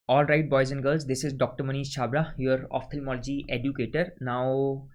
All right, boys and girls, this is Dr. Manish Chhabra, your ophthalmology educator. Now,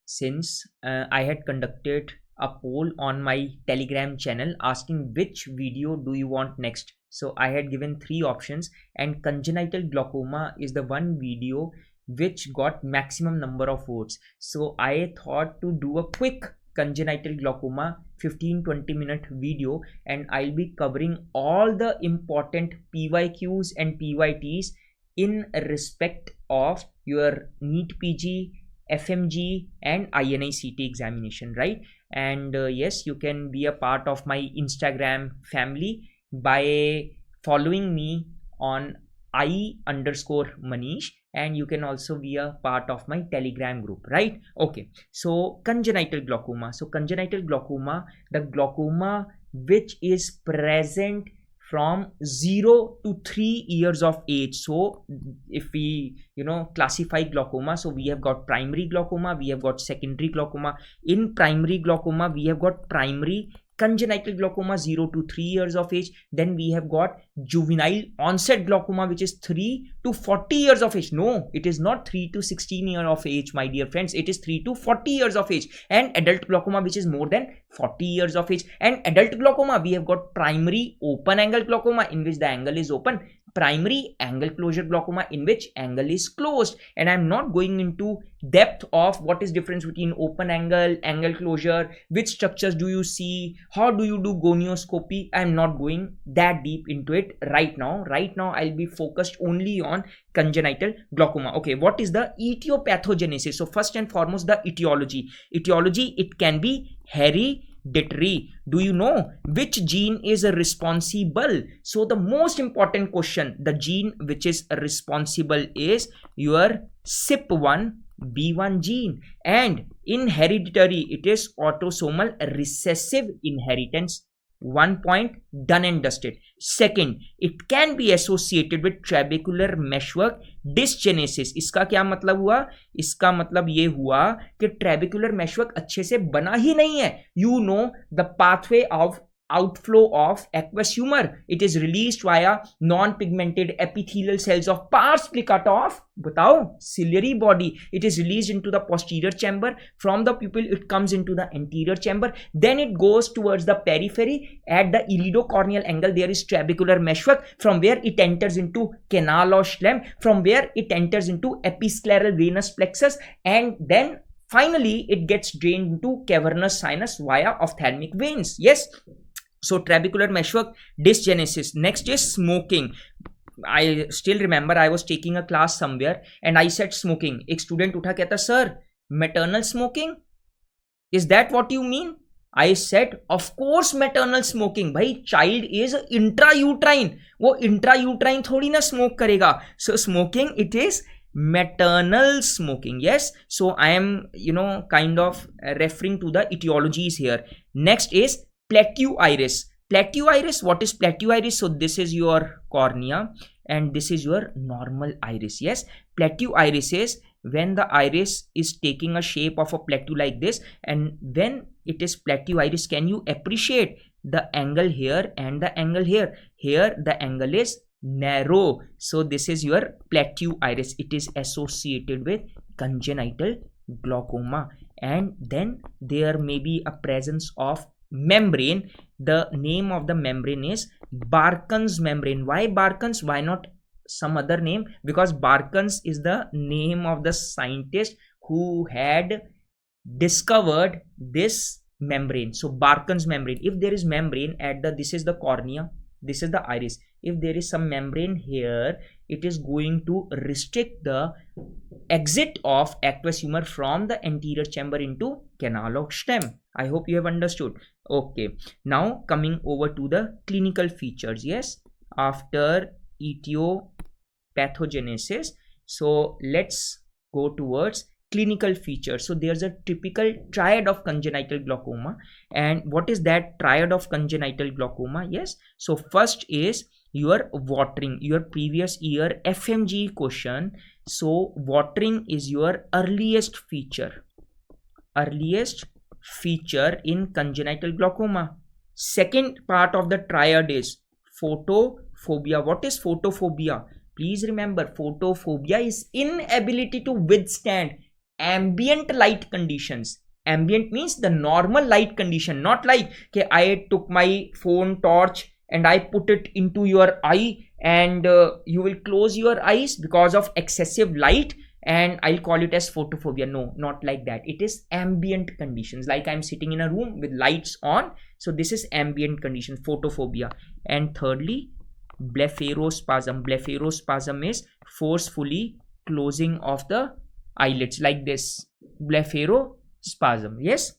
since I had conducted a poll on my Telegram channel asking which video do you want next. So I had given three options, and congenital glaucoma is the one video which got maximum number of votes. So I thought to do a quick congenital glaucoma 15-20 minute video, and I'll be covering all the important PYQs and PYTs in respect of your NEET PG, FMG and INI-CT examination, right? And yes, you can be a part of my Instagram family by following me on I_Manish, and you can also be a part of my Telegram group, right? Okay, so congenital glaucoma. So congenital glaucoma, the glaucoma which is present from 0 to 3 years of age. So if we classify glaucoma, so we have got primary glaucoma, we have got secondary glaucoma. In primary glaucoma we have got primary congenital glaucoma 0 to 3 years of age. Then we have got juvenile onset glaucoma, which is 3 to 40 years of age. No, it is not 3 to 16 years of age, my dear friends. It is 3 to 40 years of age. And adult glaucoma, which is more than 40 years of age. And adult glaucoma, we have got primary open angle glaucoma, in which the angle is open, primary angle closure glaucoma, in which angle is closed. And I'm not going into depth of what is difference between open angle, angle closure, which structures do you see, how do you do gonioscopy. I'm not going that deep into it right now. I'll be focused only on congenital glaucoma. Okay, what is the etiopathogenesis? So first and foremost, the etiology. It can be hereditary. Do you know which gene is responsible? So the most important question, the gene which is responsible is your CYP1B1 gene, and in hereditary it is autosomal recessive inheritance. 1 point, done and dusted. Second, it can be associated with trabecular meshwork dysgenesis. इसका क्या मतलब हुआ? इसका मतलब ये हुआ कि trabecular meshwork अच्छे से बना ही नहीं है. You know the pathway of outflow of aqueous humor. It is released via non-pigmented epithelial cells of pars pliccata of ciliary body. It is released into the posterior chamber. From the pupil it comes into the anterior chamber. Then it goes towards the periphery. At the iridocorneal angle there is trabecular meshwork, from where it enters into canal or Schlemm, from where it enters into episcleral venous plexus, and then finally it gets drained into cavernous sinus via ophthalmic veins. Yes. So trabecular meshwork dysgenesis. Next is smoking. I still remember I was taking a class somewhere and I said smoking. एक student उठा कहता sir maternal smoking, is that what you mean? I said of course maternal smoking. भाई child is intrauterine, वो intrauterine थोड़ी ना smoke करेगा. So smoking it is maternal smoking. Yes, so I am kind of referring to the etiologies here. Next is plateau iris. Plateau iris, what is plateau iris? So this is your cornea and this is your normal iris. Yes, plateau iris is when the iris is taking a shape of a plateau like this, and when it is plateau iris, can you appreciate the angle here and the angle here? Here the angle is narrow. So this is your plateau iris. It is associated with congenital glaucoma. And then there may be a presence of membrane. The name of the membrane is Barkan's membrane. Why Barkan's? Why not some other name? Because Barkan's is the name of the scientist who had discovered this membrane. So Barkan's membrane. If there is membrane at this is the cornea, this is the iris. If there is some membrane here, it is going to restrict the exit of aqueous humor from the anterior chamber into canal of Schlemm. I hope you have understood. Okay, now coming over to the clinical features. Yes, after etiopathogenesis, so let's go towards clinical features. So there's a typical triad of congenital glaucoma. And what is that triad of congenital glaucoma? Yes, so first is your watering, your previous year FMG question. So watering is your earliest feature in congenital glaucoma. Second part of the triad is photophobia. What is photophobia? Please remember, photophobia is inability to withstand ambient light conditions. Ambient means the normal light condition, not like okay, I took my phone torch and I put it into your eye and you will close your eyes because of excessive light and I'll call it as photophobia. No, not like that. It is ambient conditions, like I'm sitting in a room with lights on. So this is ambient condition, photophobia. And thirdly, blepharospasm. Blepharospasm is forcefully closing of the eyelids like this, blepharospasm. Yes,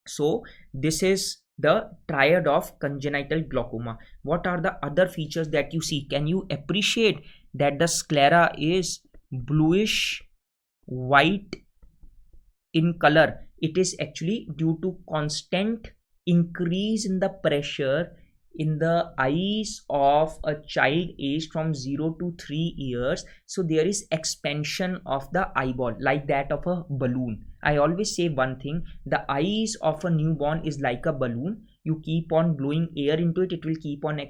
so this is the triad of congenital glaucoma. What are the other features that you see? Can you appreciate that the sclera is bluish white in color? It is actually due to constant increase in the pressure in the eyes of a child aged from 0 to 3 years. So there is expansion of the eyeball like that of a balloon. I always say one thing, the eyes of a newborn is like a balloon. You keep on blowing air into it, it will keep on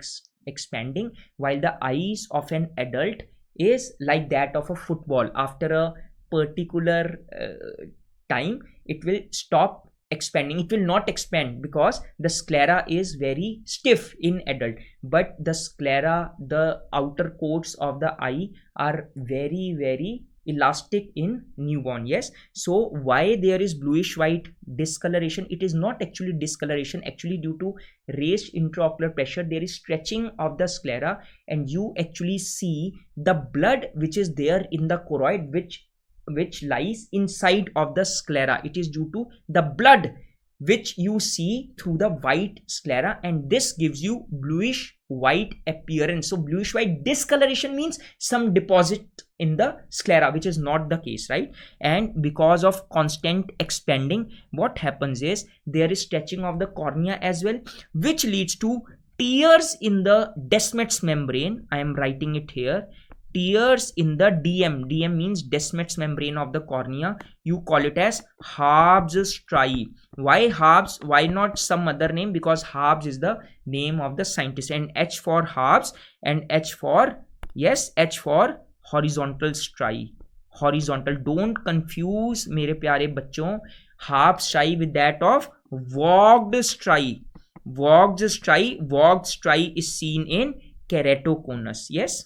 expanding, while the eyes of an adult is like that of a football. After a particular time, it will stop expanding. It will not expand because the sclera is very stiff in adult, but the sclera, the outer coats of the eye are very elastic in newborn. Yes, so why there is bluish white discoloration? It is not actually discoloration, actually due to raised intraocular pressure there is stretching of the sclera, and you actually see the blood which is there in the choroid which lies inside of the sclera. It is due to the blood which you see through the white sclera, and this gives you bluish white appearance. So bluish white discoloration means some deposit in the sclera, which is not the case, right? And because of constant expanding, what happens is there is stretching of the cornea as well, which leads to tears in the Descemet's membrane. I am writing it here. Tears in the DM. DM means Descemet's membrane of the cornea. You call it as Harb's striae. Why Harb's? Why not some other name? Because Harb's is the name of the scientist, and H for Harb's and H for, yes, H for horizontal striae. Horizontal. Don't confuse मेरे प्यारे बच्चों Harb's striae with that of Vogt striae. Vogt striae is seen in keratoconus. Yes.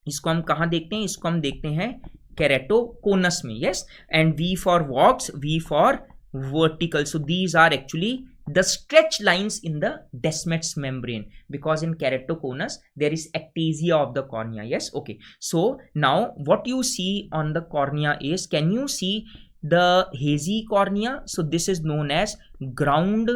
इसको हम कहाँ देखते हैं? इसको हम देखते हैं keratoconus में. Yes, and V for Vogt, V for vertical. So these are actually the stretch lines in the Descemet's membrane, because in keratoconus there is ectasia of the cornea. Yes, okay. So now what you see on the cornea is, can you see the hazy cornea? So this is known as ground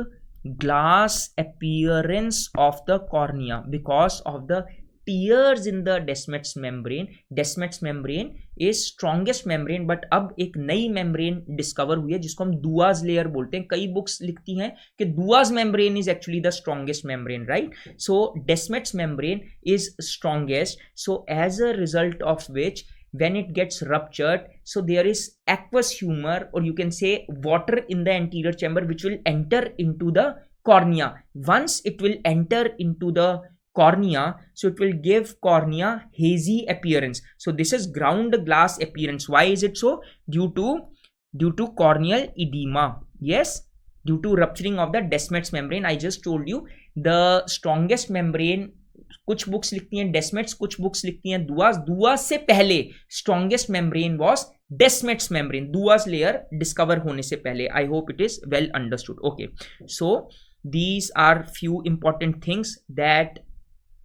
glass appearance of the cornea because of the tears in the Descemet's membrane. Descemet's membrane is strongest membrane, but अब एक नई membrane discover हुई है जिसको हम Dua's layer बोलते हैं. कई books लिखती हैं कि Dua's membrane is actually the strongest membrane, right? So Descemet's membrane is strongest. So as a result of which, when it gets ruptured, so there is aqueous humor, or you can say water in the anterior chamber, which will enter into the cornea. Once it will enter into the cornea, so it will give cornea hazy appearance. So this is ground glass appearance. Why is it so? Due to corneal edema. Yes, due to rupturing of the Descemet's membrane. I just told you the strongest membrane, कुछ books लिखती हैं Descemet's, कुछ books लिखती हैं Dua's. Dua's से पहले strongest membrane was Descemet's membrane. Dua's layer discover होने से पहले. I hope it is well understood. Okay, so these are few important things that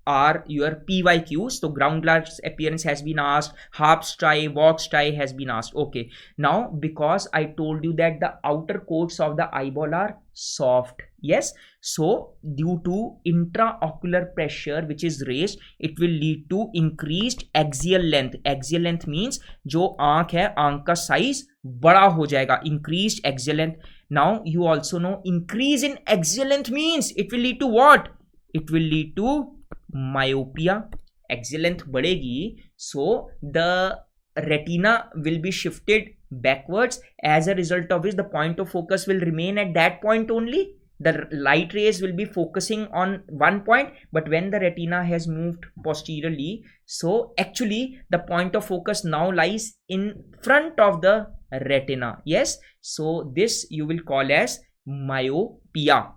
are your PYQs. So ground glass appearance has been asked, Harb's striae, Vogt striae has been asked. Okay, now because I told you that the outer coats of the eyeball are soft, yes, so due to intraocular pressure which is raised, it will lead to increased axial length. Axial length means जो आंख है, आंख का size बड़ा हो जाएगा, increased axial length. Now you also know increase in axial length means it will lead to what? It will lead to myopia. Axial length बढ़ेगी, so the retina will be shifted backwards, as a result of which the point of focus will remain at that point only. the light rays will be focusing on one point, but when the retina has moved posteriorly, so actually the point of focus now lies in front of the retina. Yes, so this you will call as myopia.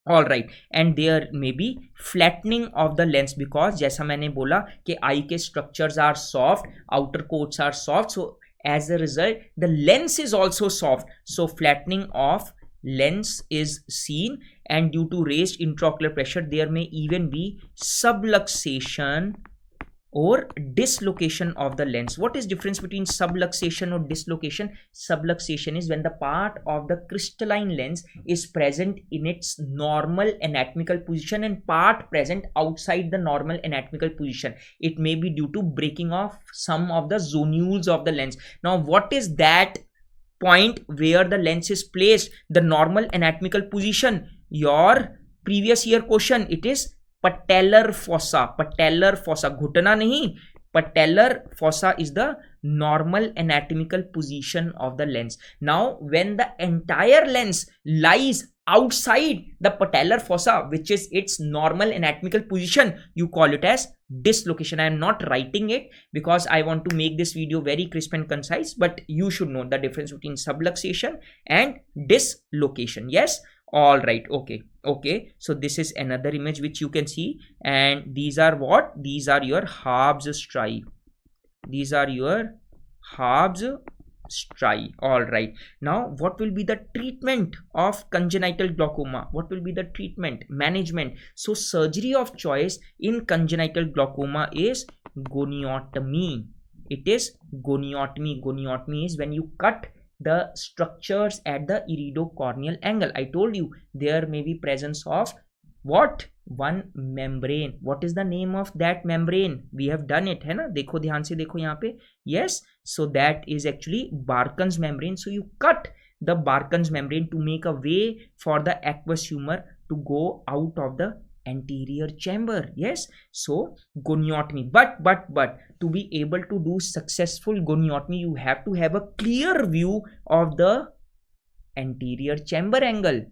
All right, and there may be flattening of the lens, because जैसा मैंने बोला कि eye के structures are soft, outer coats are soft, so as a result the lens is also soft, so flattening of lens is seen, and due to raised intraocular pressure there may even be subluxation or dislocation of the lens. What is difference between subluxation or dislocation? Subluxation is when the part of the crystalline lens is present in its normal anatomical position and part present outside the normal anatomical position. It may be due to breaking off some of the zonules of the lens. Now what is that point where the lens is placed? The normal anatomical position. Your previous year question, it is patellar fossa. Patellar fossa, घुटना नहीं, patellar fossa is the normal anatomical position of the lens. Now when the entire lens lies outside the patellar fossa, which is its normal anatomical position, you call it as dislocation. I am not writing it because I want to make this video very crisp and concise, but you should know the difference between subluxation and dislocation. Yes, all right, okay, so this is another image which you can see, and these are what? These are your Harb's striae. These are your Harb's striae. All right, now what will be the treatment of congenital glaucoma? What will be the treatment management? So surgery of choice in congenital glaucoma is goniotomy. It is goniotomy. Goniotomy is when you cut the structures at the iridocorneal angle. I told you there may be presence of what? One membrane. What is the name of that membrane? We have done it, है ना? देखो ध्यान से देखो यहाँ पे. Yes, so that is actually Barkan's membrane. So you cut the Barkan's membrane to make a way for the aqueous humor to go out of the anterior chamber. Yes, so goniotomy. But to be able to do successful goniotomy, you have to have a clear view of the anterior chamber angle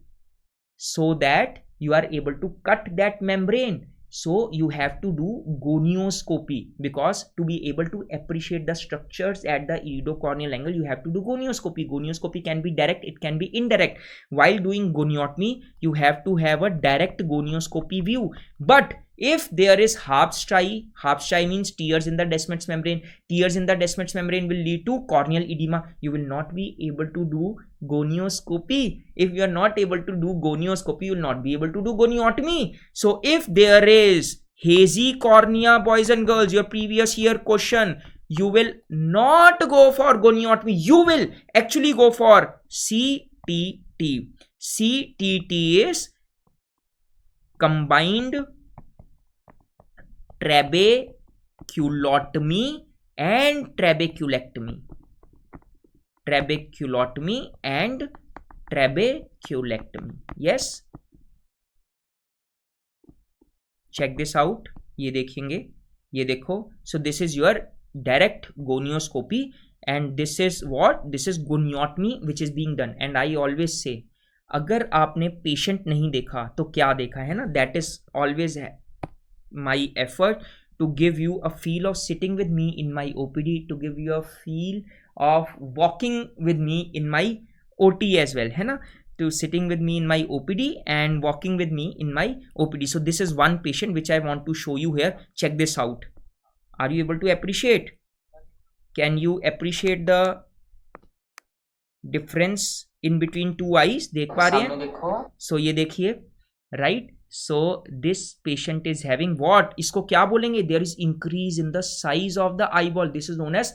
so that you are able to cut that membrane. So you have to do gonioscopy, because to be able to appreciate the structures at the iridocorneal angle, you have to do gonioscopy. Gonioscopy can be direct, it can be indirect. While doing goniotomy, you have to have a direct gonioscopy view. But if there is Harb's striae means tears in the Descemet's membrane. Tears in the Descemet's membrane will lead to corneal edema. You will not be able to do gonioscopy. If you are not able to do gonioscopy, you will not be able to do goniotomy. So if there is hazy cornea, boys and girls, your previous year question, you will not go for goniotomy. You will actually go for CTT. CTT is combined trabeculotomy and trabeculectomy. Trabeculotomy and trabeculectomy. Yes, check this out. ये देखेंगे, ये देखो. So this is your direct gonioscopy, and this is what? This is goniotomy which is being done. And I always say, अगर आपने patient नहीं देखा तो क्या देखा है ना? That is always my effort to give you a feel of sitting with me in my OPD, to give you a feel of walking with me in my OT as well, है ना? To sitting with me in my OPD and walking with me in my OPD. So this is one patient which I want to show you here. Check this out. Are you able to appreciate? Can you appreciate the difference in between two eyes? देख पा रहे हैं? So ये देखिए, right? So this patient is having what? इसको क्या बोलेंगे? There is increase in the size of the eyeball. This is known as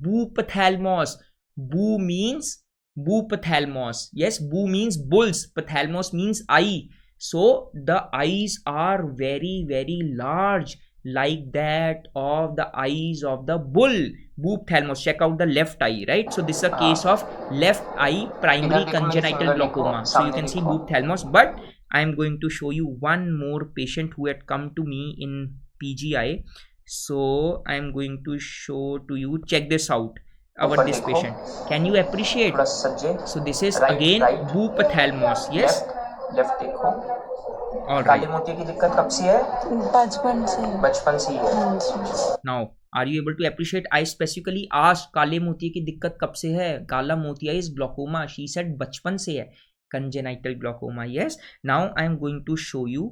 buophthalmos. Bu means buophthalmos. Yes, bu means bulls. Phthalmos means eye. So the eyes are very, very large, like that of the eyes of the bull. Buophthalmos. Check out the left eye, right? So this is a case of left eye primary congenital glaucoma. So you can see buophthalmos. But I am going to show you one more patient who had come to me in PGI. So I am going to show to you. Check this out. This patient. Can you appreciate? So this is again buophthalmos. Yes. Left देखो। और काले मोतिया की दिक्कत कब से है? बचपन से ही है। Now are you able to appreciate? I specifically asked काले मोतिया की दिक्कत कब से है? काला मोतिया इज ग्लोकोमा, शी सेड बचपन से है। Congenital glaucoma, yes. Now I am going to show you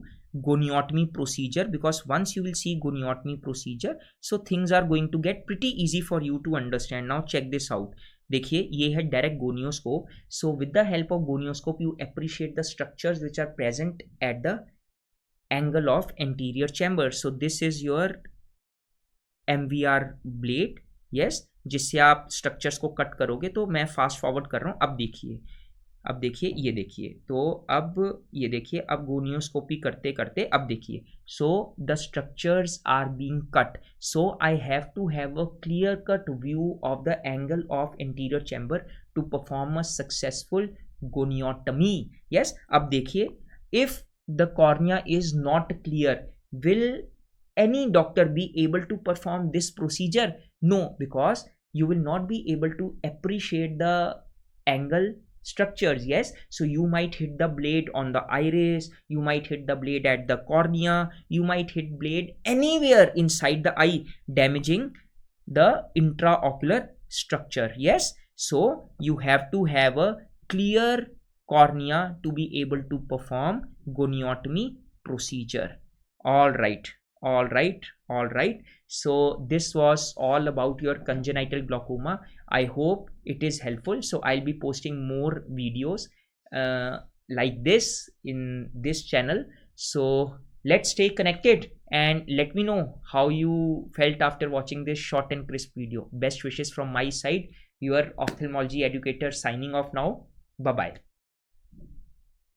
goniotomy procedure, because once you will see goniotomy procedure, so things are going to get pretty easy for you to understand. Now check this out. देखिए ये है direct gonioscope. So with the help of gonioscope you appreciate the structures which are present at the angle of anterior chamber. So this is your MVR blade, yes, जिससे आप structures को cut करोगे. तो मैं fast forward कर रहा हूँ. अब देखिए, अब देखिए, ये देखिए. तो अब ये देखिए, अब गोनियोस्कोपी करते करते अब देखिए. So the structures are being cut. So I have to have a clear cut view of the angle of anterior chamber to perform a successful goniotomy. Yes, अब देखिए, if the cornea is not clear, will any doctor be able to perform this procedure? No, because you will not be able to appreciate the angle structures. Yes, so you might hit the blade on the iris, you might hit the blade at the cornea, you might hit blade anywhere inside the eye, damaging the intraocular structure. Yes, so you have to have a clear cornea to be able to perform goniotomy procedure. All right, all right, all right. So this was all about your congenital glaucoma. I hope it is helpful. So I'll be posting more videos like this in this channel. So let's stay connected and let me know how you felt after watching this short and crisp video. Best wishes from my side. Your ophthalmology educator signing off now. Bye bye.